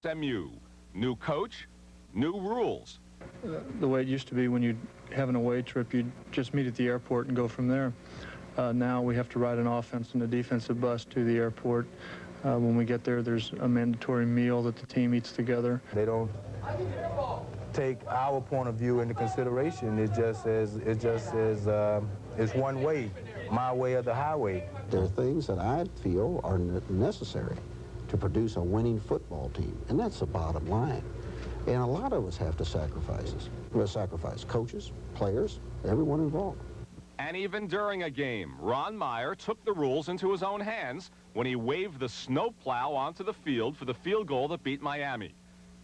SMU. New coach, new rules. The way it used to be when you'd have an away trip, you'd just meet at the airport and go from there. Now we have to ride an offense and a defensive bus to the airport. When we get there, there's a mandatory meal that the team eats together. They don't take our point of view into consideration. It just says it's one way, my way or the highway. There are things that I feel are necessary to produce a winning football team, and that's the bottom line. And a lot of us have to sacrifice coaches, players, everyone involved. And even during a game, Ron Meyer took the rules into his own hands when he waved the snowplow onto the field for the field goal that beat Miami.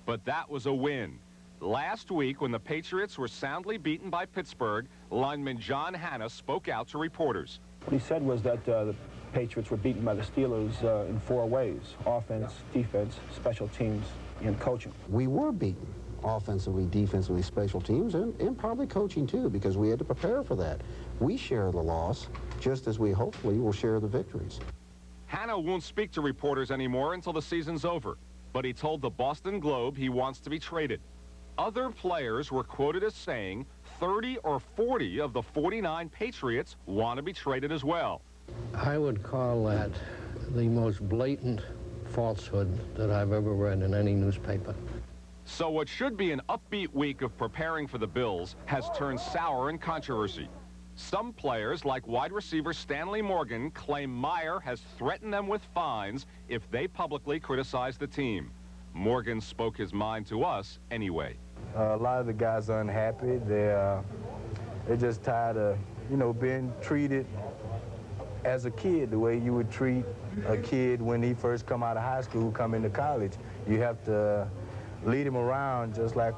But that was a win. Last week, when the Patriots were soundly beaten by Pittsburgh, lineman John Hanna spoke out to reporters. What he said was that the Patriots were beaten by the Steelers in 4 ways: offense, defense, special teams, and coaching. We were beaten offensively, defensively, special teams, and probably coaching too, because we had to prepare for that. We share the loss just as we hopefully will share the victories. Hanna won't speak to reporters anymore until the season's over, but he told the Boston Globe he wants to be traded. Other players were quoted as saying 30 or 40 of the 49 Patriots want to be traded as well. I would call that the most blatant falsehood that I've ever read in any newspaper. So what should be an upbeat week of preparing for the Bills has turned sour in controversy. Some players, like wide receiver Stanley Morgan, claim Meyer has threatened them with fines if they publicly criticize the team. Morgan spoke his mind to us anyway. A lot of the guys are unhappy. They're just tired of, being treated as a kid the way you would treat a kid when he first come out of high school, come into college. You have to lead him around just like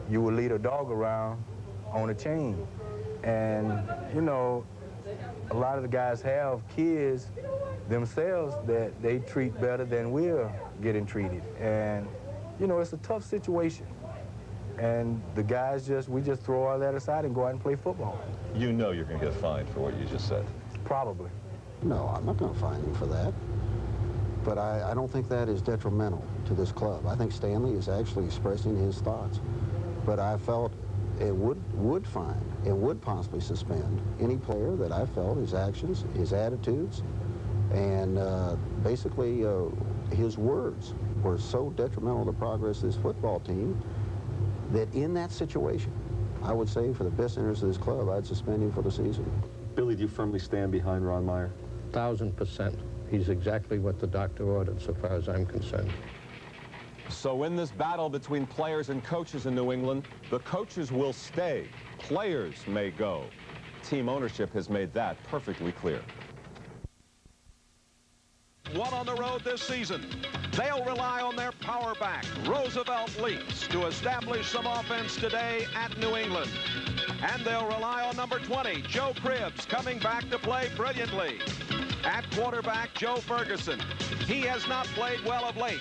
you would lead a dog around on a chain. And, a lot of the guys have kids themselves that they treat better than we're getting treated. And, it's a tough situation. And the guys we just throw all that aside and go out and play football. You know you're going to get fined for what you just said. Probably. No, I'm not going to fine him for that. But I don't think that is detrimental to this club. I think Stanley is actually expressing his thoughts. But I felt it would fine and would possibly suspend any player that I felt his actions, his attitudes, and basically his words were so detrimental to the progress of this football team that in that situation, I would say for the best interest of this club, I'd suspend him for the season. Billy, do you firmly stand behind Ron Meyer? 1,000%. He's exactly what the doctor ordered, so far as I'm concerned. So in this battle between players and coaches in New England, the coaches will stay. Players may go. Team ownership has made that perfectly clear. One on the road this season. They'll rely on their power back, Roosevelt Leaks, to establish some offense today at New England. And they'll rely on number 20, Joe Cribbs, coming back to play brilliantly. At quarterback, Joe Ferguson. He has not played well of late.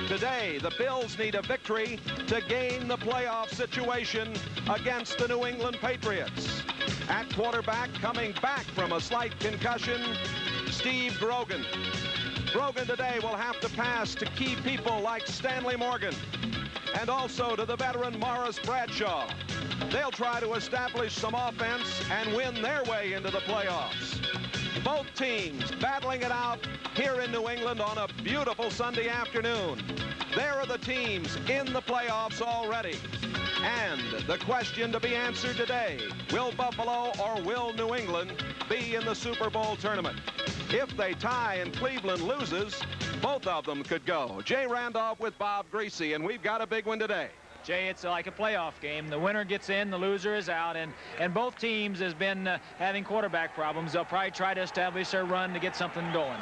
Today, the Bills need a victory to gain the playoff situation against the New England Patriots. At quarterback, coming back from a slight concussion, Steve Grogan. Grogan today will have to pass to key people like Stanley Morgan and also to the veteran Morris Bradshaw. They'll try to establish some offense and win their way into the playoffs. Both teams battling it out here in New England on a beautiful Sunday afternoon. There are the teams in the playoffs already. And the question to be answered today, will Buffalo or will New England be in the Super Bowl tournament? If they tie and Cleveland loses, both of them could go. Jay Randolph with Bob Greasy, and we've got a big one today. Jay, it's like a playoff game. The winner gets in, the loser is out, and both teams has been having quarterback problems. They'll probably try to establish their run to get something going.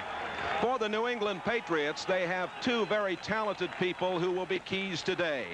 For the New England Patriots, they have two very talented people who will be keys today.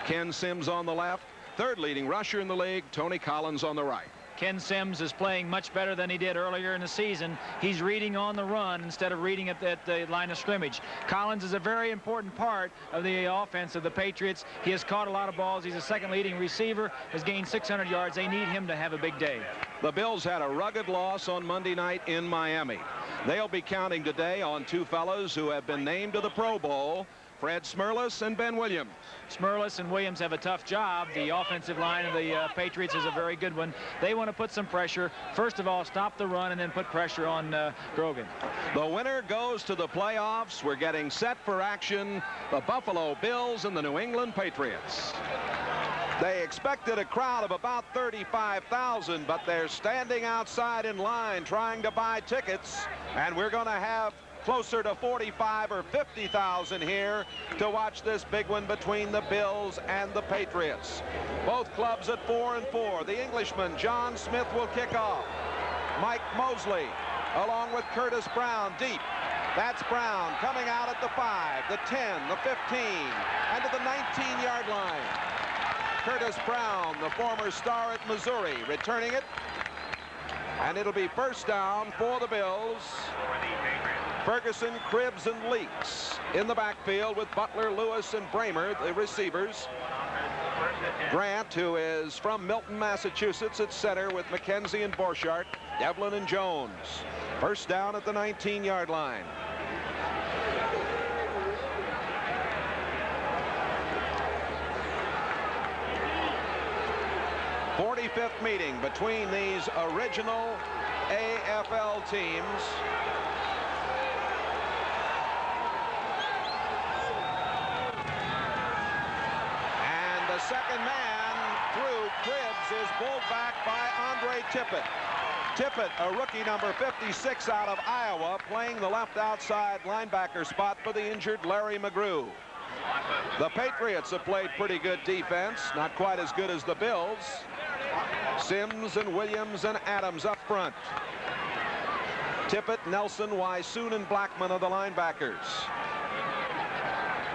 Ken Sims on the left, third leading rusher in the league, Tony Collins on the right. Ken Sims is playing much better than he did earlier in the season. He's reading on the run instead of reading at the line of scrimmage. Collins is a very important part of the offense of the Patriots. He has caught a lot of balls. He's a second leading receiver, has gained 600 yards. They need him to have a big day. The Bills had a rugged loss on Monday night in Miami. They'll be counting today on two fellows who have been named to the Pro Bowl, Fred Smerlas and Ben Williams. Smerlas and Williams have a tough job. The offensive line of the Patriots is a very good one. They want to put some pressure. First of all, stop the run and then put pressure on Grogan. The winner goes to the playoffs. We're getting set for action. The Buffalo Bills and the New England Patriots. They expected a crowd of about 35,000, but they're standing outside in line trying to buy tickets, and we're going to have closer to 45 or 50,000 here to watch this big one between the Bills and the Patriots. Both clubs at 4-4. The Englishman, John Smith, will kick off. Mike Mosley, along with Curtis Brown, deep. That's Brown coming out at the 5, the 10, the 15, and to the 19-yard line. Curtis Brown, the former star at Missouri, returning it. And it'll be first down for the Bills. Ferguson, Cribbs, and Leaks in the backfield with Butler, Lewis, and Bramer, the receivers. Grant, who is from Milton, Massachusetts, at center with McKenzie and Borchardt, Devlin and Jones. First down at the 19-yard line. '45th meeting between these original AFL teams. And the second man through Cribbs is pulled back by Andre Tippett. Tippett, a rookie number 56 out of Iowa, playing the left outside linebacker spot for the injured Larry McGrew. The Patriots have played pretty good defense, not quite as good as the Bills. Sims and Williams and Adams up front. Tippett, Nelson, Wysoon, and Blackman are the linebackers.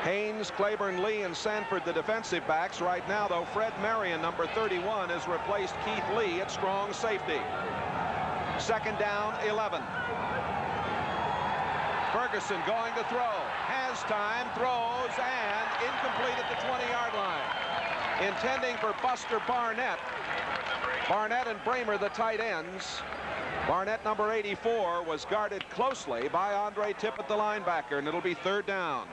Haynes, Claiborne, Lee, and Sanford the defensive backs. Right now, though, Fred Marion, number 31, has replaced Keith Lee at strong safety. Second down, 11. Ferguson going to throw. Has time, throws, and incomplete at the 20-yard line. Intending for Buster Barnett. Barnett and Bramer, the tight ends. Barnett, number 84, was guarded closely by Andre Tippett, the linebacker, and it'll be third down.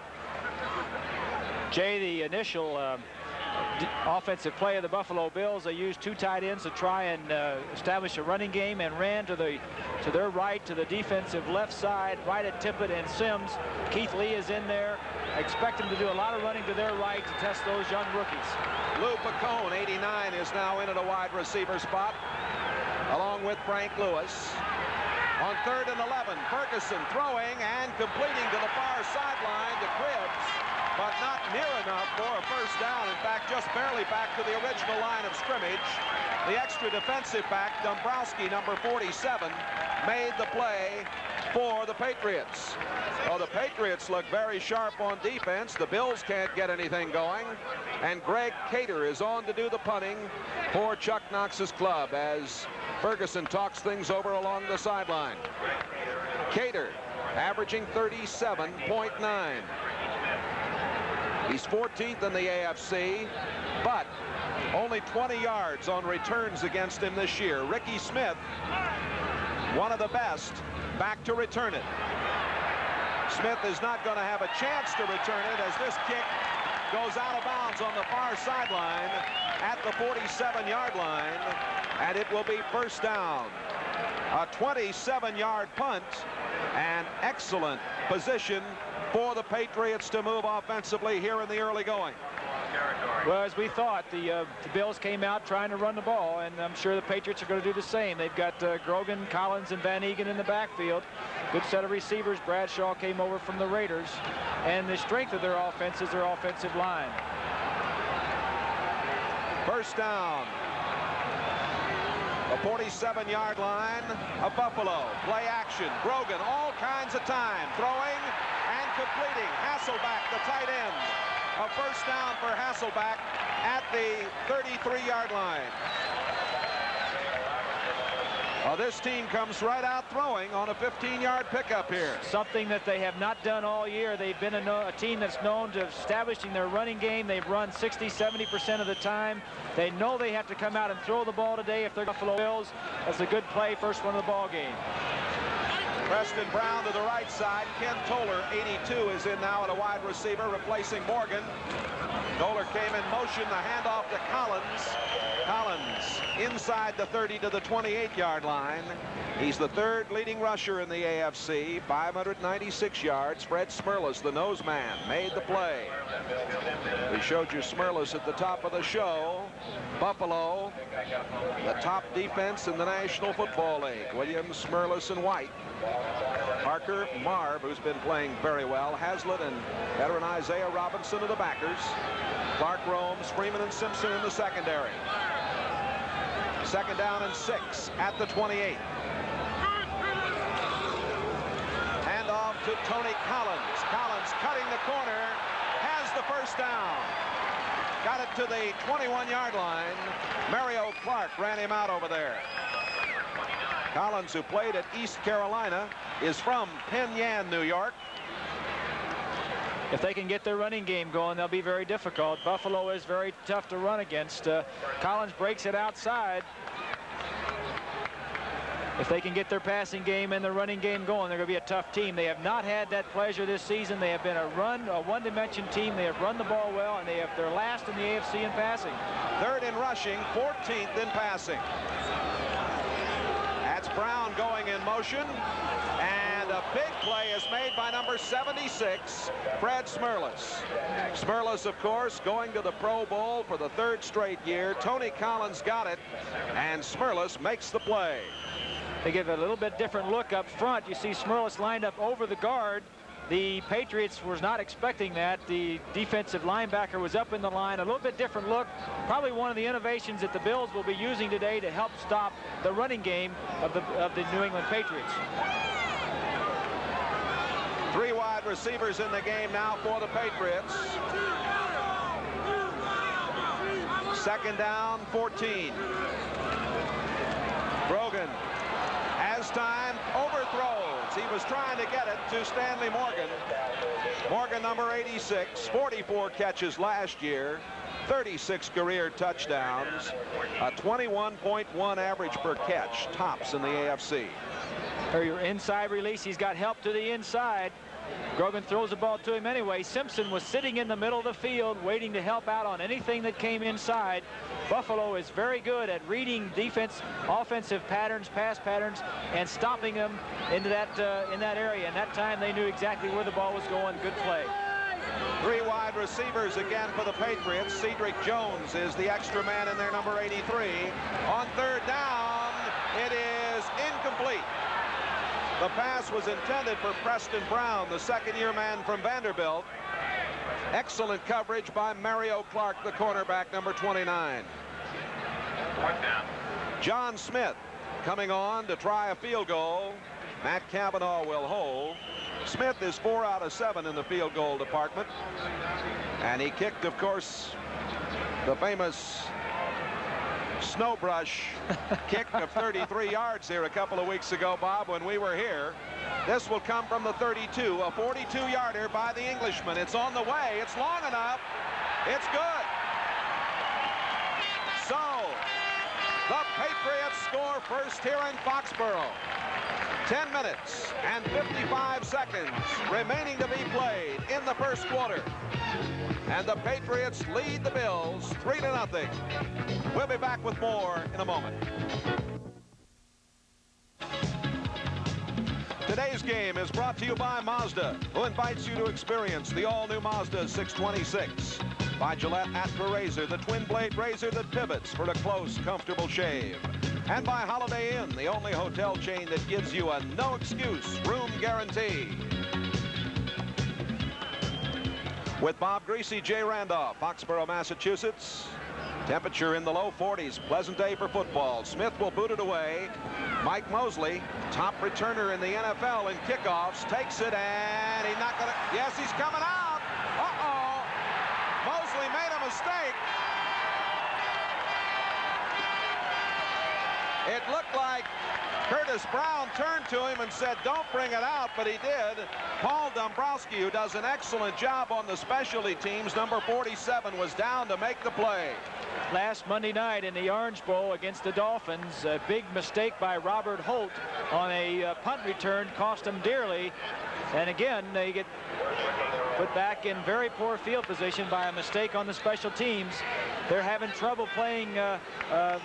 Jay, the initial offensive play of the Buffalo Bills, they used two tight ends to try and establish a running game and ran to their right, to the defensive left side, right at Tippett and Sims. Keith Lee is in there. I expect him to do a lot of running to their right to test those young rookies. Lou Picone, 89, is now in at a wide receiver spot, along with Frank Lewis. On 3rd and 11, Ferguson throwing and completing to the far sideline to Cribbs, but not near enough for a first down. In fact, just barely back to the original line of scrimmage. The extra defensive back, Dombrowski, number 47, made the play for the Patriots. Well, the Patriots look very sharp on defense. The Bills can't get anything going. And Greg Cater is on to do the punting for Chuck Knox's club as Ferguson talks things over along the sideline. Cater averaging 37.9. He's 14th in the AFC, but only 20 yards on returns against him this year. Ricky Smith, one of the best, back to return it. Smith is not going to have a chance to return it as this kick goes out of bounds on the far sideline at the 47-yard line, and it will be first down. A 27-yard punt, and excellent position for the Patriots to move offensively here in the early going. Well, as we thought, the Bills came out trying to run the ball, and I'm sure the Patriots are going to do the same. They've got Grogan, Collins, and Van Egan in the backfield. Good set of receivers. Bradshaw came over from the Raiders, and the strength of their offense is their offensive line. First down. The 47-yard line of Buffalo. Play action. Grogan, all kinds of time. Throwing and completing. Hasselback, the tight end. A first down for Hasselback at the 33-yard line. Well, this team comes right out throwing on a 15-yard pickup here. Something that they have not done all year. They've been a team that's known to establishing their running game. They've run 60-70% of the time. They know they have to come out and throw the ball today if they're Buffalo Bills. That's a good play, first one of the ball game. Preston Brown to the right side. Ken Toller, 82, is in now at a wide receiver, replacing Morgan. Toller came in motion. The handoff to Collins. Collins inside the 30 to the 28-yard line. He's the third leading rusher in the AFC, 596 yards. Fred Smerlas, the nose man, made the play. We showed you Smerlas at the top of the show. Buffalo, the top defense in the National Football League. Williams, Smerlas, and White. Parker, Marv, who's been playing very well. Hazlitt and veteran Isaiah Robinson are the backers. Clark roams, Freeman and Simpson in the secondary. Second down and 6 at the 28. Hand off to Tony Collins. Collins cutting the corner, has the first down. Got it to the 21-yard line. Mario Clark ran him out over there. Collins, who played at East Carolina, is from Penn Yan, New York. If they can get their running game going, they'll be very difficult. Buffalo is very tough to run against. Collins breaks it outside. If they can get their passing game and their running game going, they're going to be a tough team. They have not had that pleasure this season. They have been a one-dimension team. They have run the ball well, and they're last in the AFC in passing. Third in rushing, 14th in passing. That's Brown going in motion. And a big play is made by number 76, Fred Smerlas. Smerlas, of course, going to the Pro Bowl for the third straight year. Tony Collins got it, and Smerlas makes the play. They give a little bit different look up front. You see Smerlas lined up over the guard. The Patriots was not expecting that. The defensive linebacker was up in the line. A little bit different look. Probably one of the innovations that the Bills will be using today to help stop the running game of the New England Patriots. 3 wide receivers in the game now for the Patriots. Second down, 14. Brogan has time, overthrows. He was trying to get it to Stanley Morgan. Morgan, number 86, 44 catches last year, 36 career touchdowns, a 21.1 average per catch, tops in the AFC. Or your inside release, he's got help to the inside. Grogan throws the ball to him anyway. Simpson was sitting in the middle of the field waiting to help out on anything that came inside. Buffalo is very good at reading offensive patterns, pass patterns, and stopping them into that in that area. And that time they knew exactly where the ball was going. Good play. 3 wide receivers again for the Patriots. Cedric Jones is the extra man in there, number 83. On third down, it is incomplete. The pass was intended for Preston Brown, the second-year man from Vanderbilt. Excellent coverage by Mario Clark, the cornerback, number 29. John Smith coming on to try a field goal. Matt Cavanaugh will hold. Smith is 4 out of 7 in the field goal department. And he kicked, of course, the famous snow brush kick of 33 yards here a couple of weeks ago, Bob, when we were here. This will come from the 32, a 42-yarder by the Englishman. It's on the way. It's long enough. It's good. So, the Patriots score first here in Foxborough. 10 minutes and 55 seconds remaining to be played in the first quarter. And the Patriots lead the Bills 3-0. We'll be back with more in a moment. Today's game is brought to you by Mazda, who invites you to experience the all-new Mazda 626. By Gillette Attra Razor, the twin-blade razor that pivots for a close, comfortable shave. And by Holiday Inn, the only hotel chain that gives you a no-excuse room guarantee. With Bob Greasy, Jay Randolph, Foxborough, Massachusetts. Temperature in the low 40s. Pleasant day for football. Smith will boot it away. Mike Mosley, top returner in the NFL in kickoffs, takes it, and he's not going to. Yes, he's coming out. Uh-oh. Mosley made a mistake. It looked like Curtis Brown turned to him and said, don't bring it out, but he did. Paul Dombrowski, who does an excellent job on the specialty teams, number 47, was down to make the play. Last Monday night in the Orange Bowl against the Dolphins, a big mistake by Robert Holt on a punt return cost him dearly. And again, they get put back in very poor field position by a mistake on the special teams. They're having trouble playing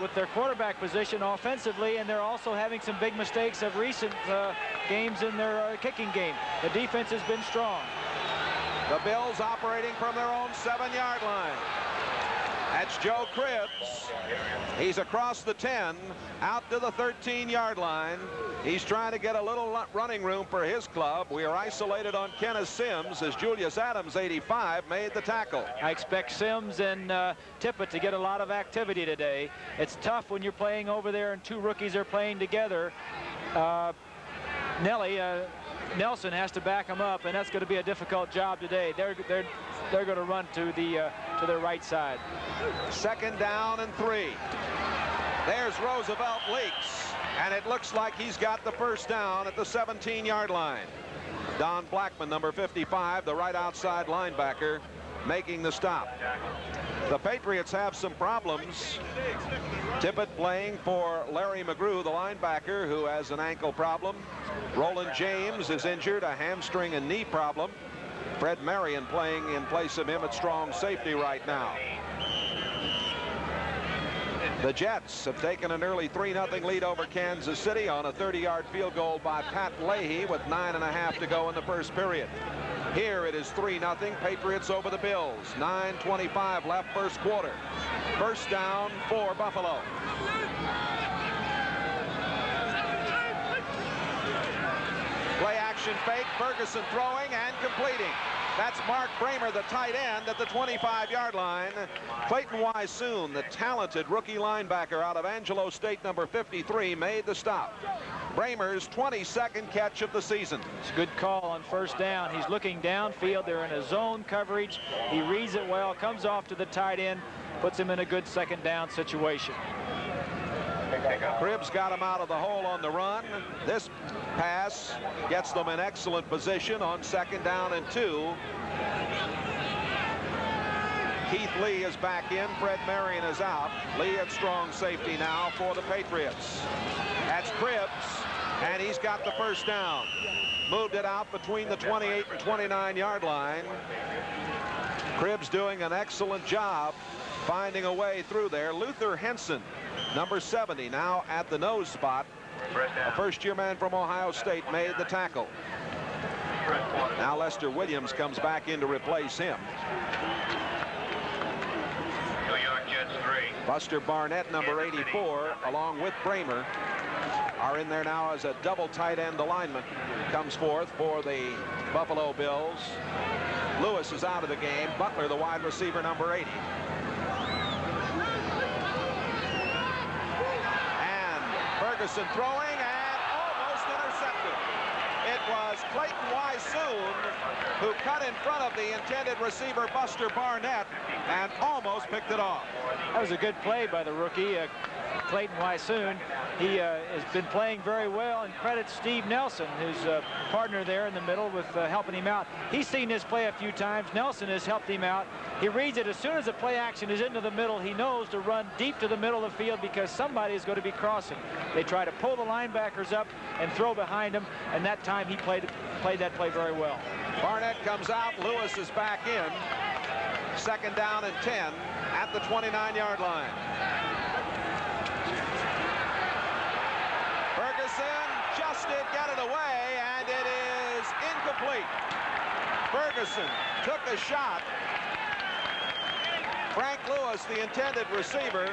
with their quarterback position offensively, and they're also having some big mistakes of recent games in their kicking game. The defense has been strong. The Bills operating from their own 7-yard line. That's Joe Cribbs. He's across the 10, out to the 13-yard line. He's trying to get a little running room for his club. We are isolated on Kenneth Sims as Julius Adams, 85, made the tackle. I expect Sims and Tippett to get a lot of activity today. It's tough when you're playing over there and two rookies are playing together. Nelson has to back him up, and that's going to be a difficult job today. They're going to run to their right side. 2nd down and 3. There's Roosevelt Leaks, and it looks like he's got the first down at the 17-yard line. Don Blackman, number 55, the right outside linebacker, making the stop. The Patriots have some problems. Tippett playing for Larry McGrew, the linebacker, who has an ankle problem. Roland James is injured, a hamstring and knee problem. Fred Marion playing in place of him at strong safety right now. The Jets have taken an early 3-0 lead over Kansas City on a 30-yard field goal by Pat Leahy with 9.5 to go in the first period. Here it is 3-0, Patriots over the Bills. 9:25 left first quarter. First down for Buffalo. Play action fake, Ferguson throwing and completing. That's Mark Bramer, the tight end, at the 25-yard line. Clayton Wysoon, the talented rookie linebacker out of Angelo State, number 53, made the stop. Bramer's 22nd catch of the season. It's a good call on first down. He's looking downfield. They're in a zone coverage. He reads it well, comes off to the tight end, puts him in a good 2nd down situation. Cribbs got him out of the hole on the run. This pass gets them in excellent position on 2nd down and 2. Keith Lee is back in. Fred Marion is out. Lee at strong safety now for the Patriots. That's Cribbs, and he's got the first down. Moved it out between the 28 and 29-yard line. Cribbs doing an excellent job finding a way through there. Luther Henson, number 70, now at the nose spot. A first-year man from Ohio State made the tackle. Now Lester Williams comes back in to replace him. New York Jets 3. Buster Barnett, number 84, along with Bramer, are in there now as a double tight end alignment. Comes forth for the Buffalo Bills. Lewis is out of the game. Butler, the wide receiver, number 80. Ferguson throwing and almost intercepted. It was Clayton Wysoon who cut in front of the intended receiver, Buster Barnett, and almost picked it off. That was a good play by the rookie, Clayton Wysoon. He has been playing very well, and credits Steve Nelson, who's a partner there in the middle, with helping him out. He's seen this play a few times. Nelson has helped him out. He reads it as soon as the play action is into the middle. He knows to run deep to the middle of the field because somebody is going to be crossing. They try to pull the linebackers up and throw behind him, and that time he played that play very well. Barnett comes out. Lewis is back in. 2nd down and 10 at the 29-yard line. Ferguson just did get it away, and it is incomplete. Ferguson took a shot. Frank Lewis, the intended receiver.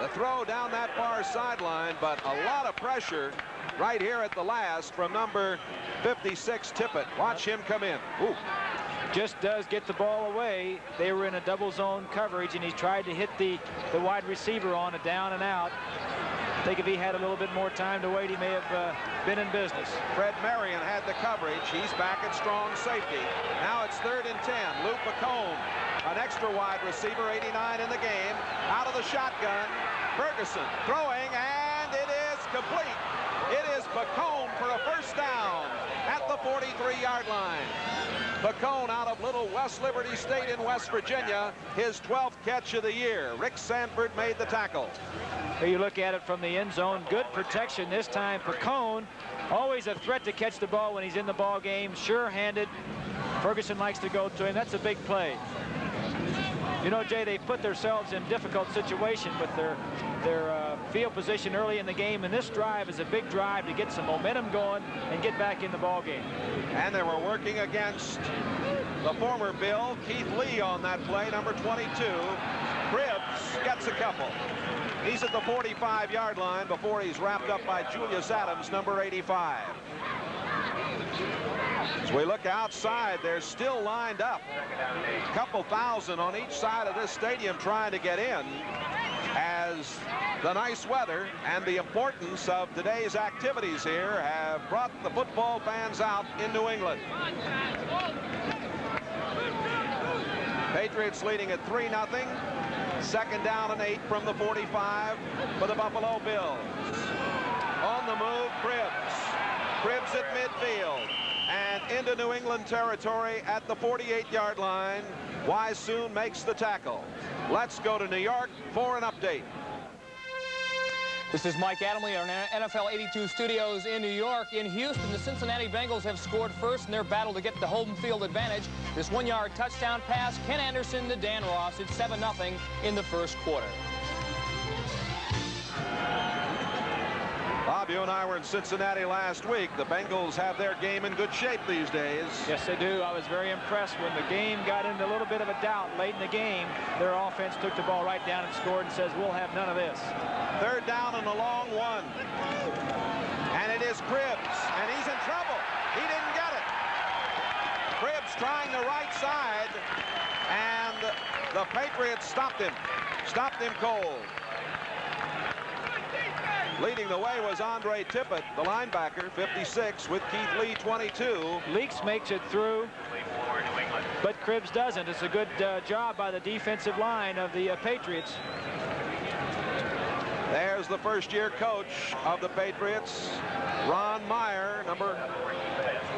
The throw down that far sideline, but a lot of pressure right here at the last from number 56, Tippett. Watch him come in. Ooh. Just does get the ball away. They were in a double zone coverage, and he tried to hit the wide receiver on a down and out. I think if he had a little bit more time to wait, he may have been in business. Fred Marion had the coverage. He's back at strong safety. Now it's 3rd and 10. Lou Pacone an extra wide receiver, 89 in the game, out of the shotgun. Ferguson throwing, and it is complete. It is Bacone for a first down at the 43-yard line. Bacone out of Little West Liberty State in West Virginia, his 12th catch of the year. Rick Sanford made the tackle. Here you look at it from the end zone. Good protection this time. Bacone, always a threat to catch the ball when he's in the ball game. Sure-handed. Ferguson likes to go to him. That's a big play. You know, Jay, they put themselves in difficult situation with their field position early in the game, and this drive is a big drive to get some momentum going and get back in the ball game. And they were working against the former Bill, Keith Lee, on that play, number 22. Cribbs gets a couple. He's at the 45-yard line before he's wrapped up by Julius Adams, number 85. As we look outside, they're still lined up. A couple thousand on each side of this stadium trying to get in, as the nice weather and the importance of today's activities here have brought the football fans out in New England. Patriots leading at 3-0. Second down and 8 from the 45 for the Buffalo Bills. On the move, Cribbs. Cribbs at midfield and into New England territory at the 48-yard line. Wisesoon makes the tackle. Let's go to New York for an update. This is Mike Adamley, our NFL 82 studios in New York. In Houston, the Cincinnati Bengals have scored first in their battle to get the home field advantage. This one-yard touchdown pass, Ken Anderson to Dan Ross. It's 7-0 in the first quarter. Bob, you and I were in Cincinnati last week. The Bengals have their game in good shape these days. Yes, they do. I was very impressed when the game got into a little bit of a doubt late in the game. Their offense took the ball right down and scored and says, we'll have none of this. Third down and a long one. And it is Cribbs, and he's in trouble. He didn't get it. Cribbs trying the right side, and the Patriots stopped him cold. Leading the way was Andre Tippett, the linebacker, 56, with Keith Lee, 22. Leaks makes it through, but Cribbs doesn't. It's a good job by the defensive line of the Patriots. There's the first-year coach of the Patriots, Ron Meyer, number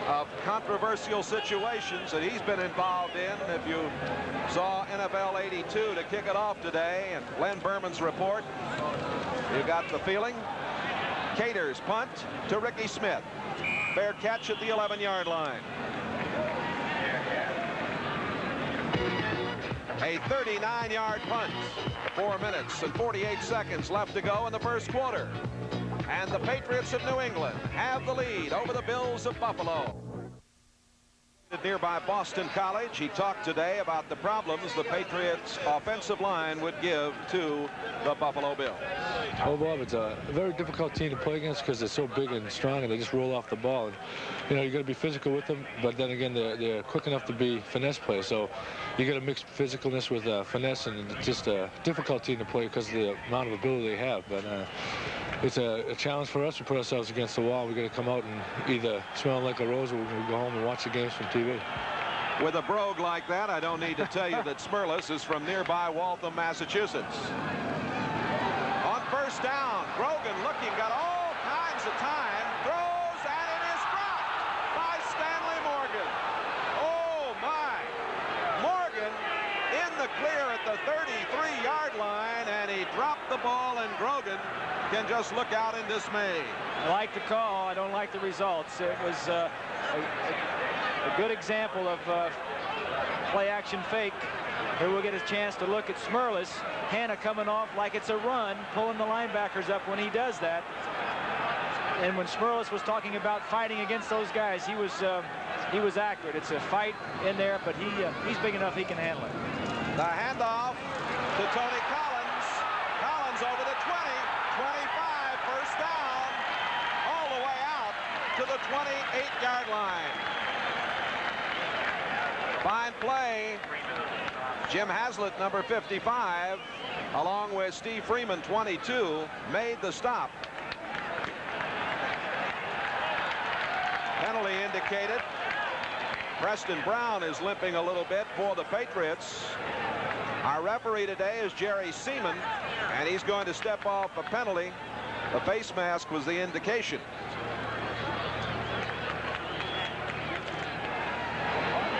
of controversial situations that he's been involved in. If you saw NFL 82 to kick it off today and Len Berman's report, you got the feeling. Cater's punt to Ricky Smith. Fair catch at the 11-yard line. A 39-yard punt. 4 minutes and 48 seconds left to go in the first quarter. And the Patriots of New England have the lead over the Bills of Buffalo. Nearby Boston College, he talked today about the problems the Patriots offensive line would give to the Buffalo Bills. Oh, Bob, it's a very difficult team to play against because they're so big and strong and they just roll off the ball. And, you know, you got to be physical with them, but then again, they're quick enough to be finesse players. So you got to mix physicalness with finesse, and it's just a difficult team to play because of the amount of ability they have. But it's a challenge for us. We put ourselves against the wall. We got to come out and either smell like a rose or we can go home and watch the games from TV. With a brogue like that, I don't need to tell you that Smurless is from nearby Waltham, Massachusetts. On first down, Grogan looking, got all kinds of time, throws, and it is dropped by Stanley Morgan. Oh, my. Morgan in the clear at the 33-yard line, and he dropped the ball, and Grogan can just look out in dismay. I like the call. I don't like the results. It was a good example of play-action fake. Here we'll get a chance to look at Smurless. Hanna coming off like it's a run, pulling the linebackers up when he does that. And when Smurless was talking about fighting against those guys, he was accurate. It's a fight in there, but he's big enough he can handle it. The handoff to Tony Collins. Collins over the 20, 25, first down, all the way out to the 28-yard line. Fine play. Jim Haslett, number 55, along with Steve Freeman, 22, made the stop. Penalty indicated. Preston Brown is limping a little bit for the Patriots. Our referee today is Jerry Seaman, and he's going to step off a penalty. The face mask was the indication.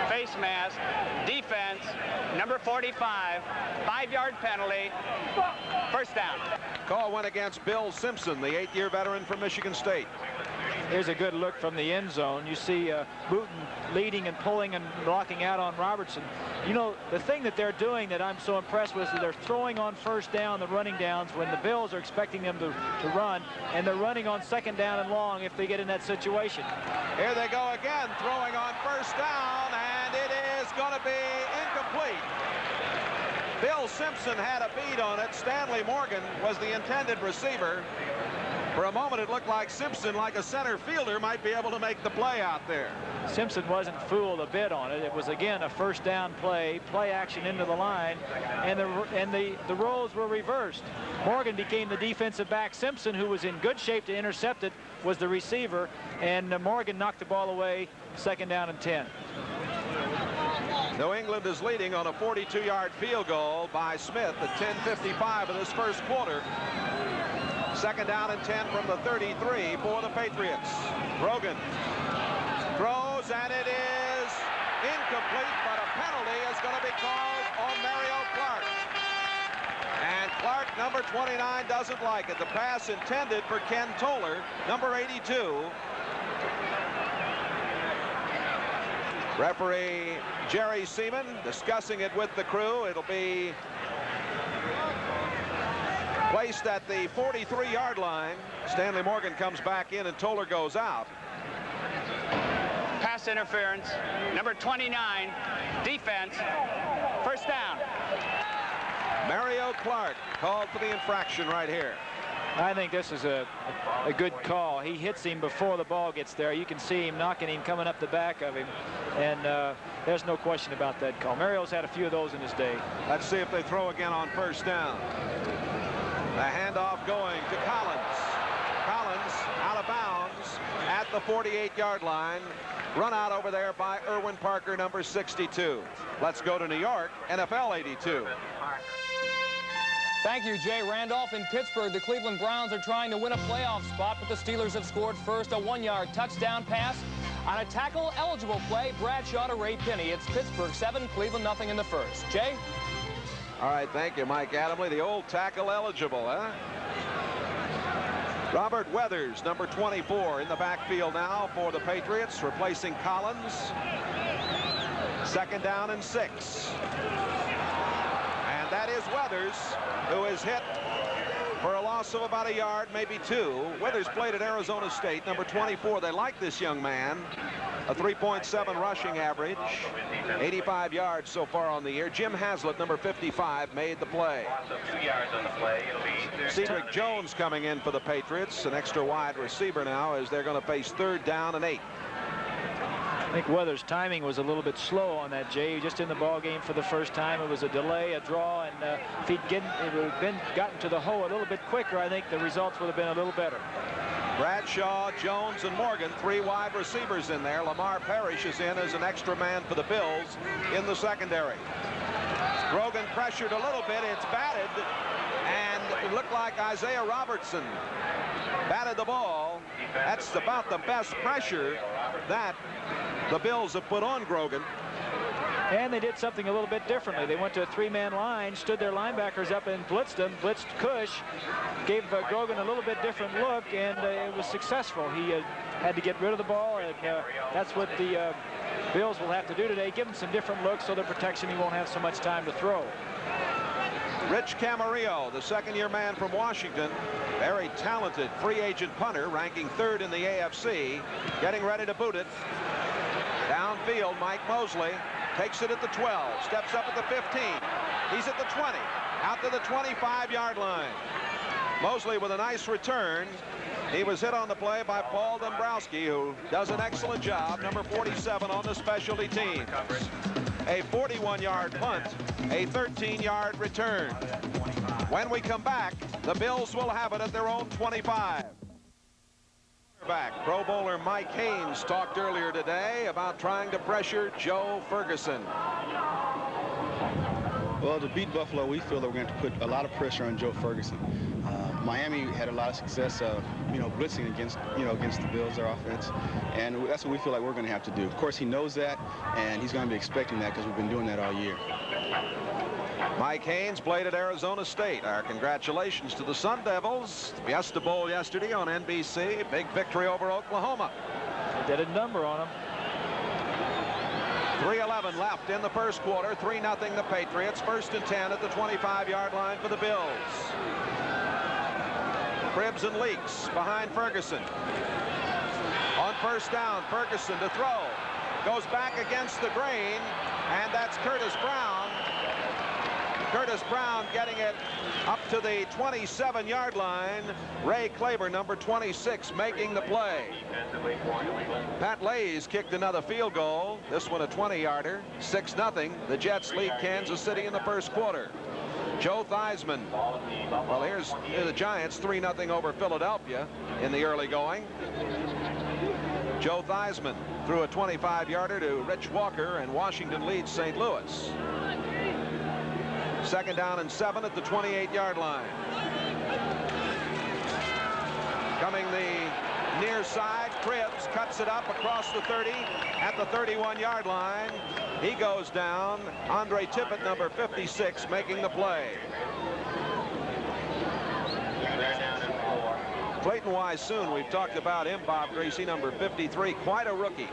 Face mask, defense, number 45, 5-yard penalty, first down. Call went against Bill Simpson, the 8-year veteran from Michigan State. Here's a good look from the end zone. You see Booten leading and pulling and blocking out on Robertson. You know, the thing that they're doing that I'm so impressed with is they're throwing on first down, the running downs, when the Bills are expecting them to run, and they're running on second down and long if they get in that situation. Here they go again, throwing on first down, and it is going to be incomplete. Bill Simpson had a bead on it. Stanley Morgan was the intended receiver. For a moment, it looked like Simpson, like a center fielder, might be able to make the play out there. Simpson wasn't fooled a bit on it. It was, again, a first down play action into the line, and the roles were reversed. Morgan became the defensive back. Simpson, who was in good shape to intercept it, was the receiver, and Morgan knocked the ball away, second down and 10. New England is leading on a 42-yard field goal by Smith at 10:55 of this first quarter. Second down and 10 from the 33 for the Patriots. Grogan throws, and it is incomplete, but a penalty is going to be called on Mario Clark. And Clark, number 29, doesn't like it. The pass intended for Ken Toller, number 82. Referee Jerry Seaman discussing it with the crew. It'll be placed at the 43-yard line. Stanley Morgan comes back in and Toller goes out. Pass interference, number 29, defense, first down. Mario Clark called for the infraction right here. I think this is a good call. He hits him before the ball gets there. You can see him knocking him coming up the back of him, and there's no question about that call. Mario's had a few of those in his day. Let's see if they throw again on first down. The handoff going to Collins. Collins out of bounds at the 48-yard line. Run out over there by Irwin Parker, number 62. Let's go to New York, NFL 82. Thank you, Jay Randolph. In Pittsburgh, the Cleveland Browns are trying to win a playoff spot, but the Steelers have scored first. A 1-yard touchdown pass on a tackle-eligible play. Bradshaw to Ray Pinney. It's Pittsburgh 7, Cleveland nothing in the first. Jay? All right, thank you, Mike Adamley. The old tackle-eligible, huh? Robert Weathers, number 24, in the backfield now for the Patriots, replacing Collins. Second down and 6. And that is Weathers, who is hit for a loss of about a yard, maybe 2. Weathers played at Arizona State, number 24. They like this young man. A 3.7 rushing average, 85 yards so far on the year. Jim Haslett, number 55, made the play. Cedric Jones coming in for the Patriots, an extra wide receiver now as they're going to face third down and 8. I think Weathers' timing was a little bit slow on that, Jay. Just in the ball game for the first time. It was a delay, a draw, and if he'd gotten to the hole a little bit quicker, I think the results would have been a little better. Bradshaw, Jones, and Morgan, 3 wide receivers in there. Lamar Parrish is in as an extra man for the Bills in the secondary. Grogan pressured a little bit. It's batted, and it looked like Isaiah Robertson batted the ball. That's about the best pressure that the Bills have put on Grogan. And they did something a little bit differently. They went to a 3-man line, stood their linebackers up and blitzed them, blitzed Cush, gave Grogan a little bit different look, and it was successful. He had to get rid of the ball, and that's what the Bills will have to do today. Give him some different looks so the protection he won't have so much time to throw. Rich Camarillo, the second-year man from Washington, very talented free agent punter, ranking 3rd in the AFC, getting ready to boot it. Downfield, Mike Mosley takes it at the 12, steps up at the 15. He's at the 20, out to the 25-yard line. Mosley with a nice return. He was hit on the play by Paul Dombrowski, who does an excellent job, number 47 on the specialty team. A 41-yard punt, a 13-yard return. When we come back, the Bills will have it at their own 25. Back. Pro Bowler Mike Haynes talked earlier today about trying to pressure Joe Ferguson. Well, to beat Buffalo, we feel that we're going to put a lot of pressure on Joe Ferguson. Miami had a lot of success, blitzing against the Bills, their offense, and that's what we feel like we're going to have to do. Of course, he knows that, and he's going to be expecting that because we've been doing that all year. Mike Haynes played at Arizona State. Our congratulations to the Sun Devils. Fiesta Bowl yesterday on NBC. Big victory over Oklahoma. They did a number on them. 3:11 left in the first quarter. 3-0 the Patriots. 1st and 10 at the 25-yard line for the Bills. Cribbs and Leaks behind Ferguson. On 1st down, Ferguson to throw. Goes back against the grain, and that's Curtis Brown. Curtis Brown getting it up to the 27-yard line. Ray Claiborne, number 26, making the play. Pat Lays kicked another field goal. This one a 20-yarder. 6-0. The Jets lead Kansas City in the first quarter. Joe Theismann. Well, here's the Giants 3-0 over Philadelphia in the early going. Joe Theismann threw a 25-yarder to Rich Walker, and Washington leads St. Louis. 2nd down and 7 at the 28-yard line. Coming the near side, Cribbs cuts it up across the 30 at the 31-yard line. He goes down. Andre Tippett, number 56, making the play. Clayton Wysoon, we've talked about him, Bob Greasy, number 53, quite a rookie.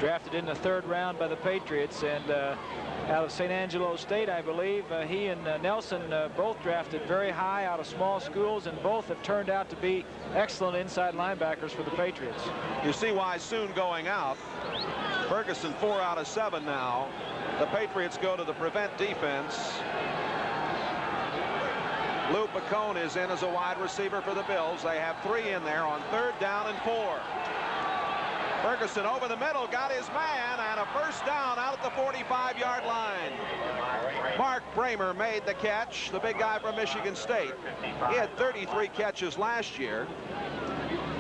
Drafted in the 3rd round by the Patriots, and out of St. Angelo State, I believe. He and Nelson both drafted very high out of small schools, and both have turned out to be excellent inside linebackers for the Patriots. You see Wysoon going out. Ferguson 4 out of 7 now. The Patriots go to the prevent defense. Lou Picone is in as a wide receiver for the Bills. They have 3 in there on 3rd down and 4. Ferguson over the middle, got his man, and a 1st down out at the 45-yard line. Mark Bramer made the catch, the big guy from Michigan State. He had 33 catches last year.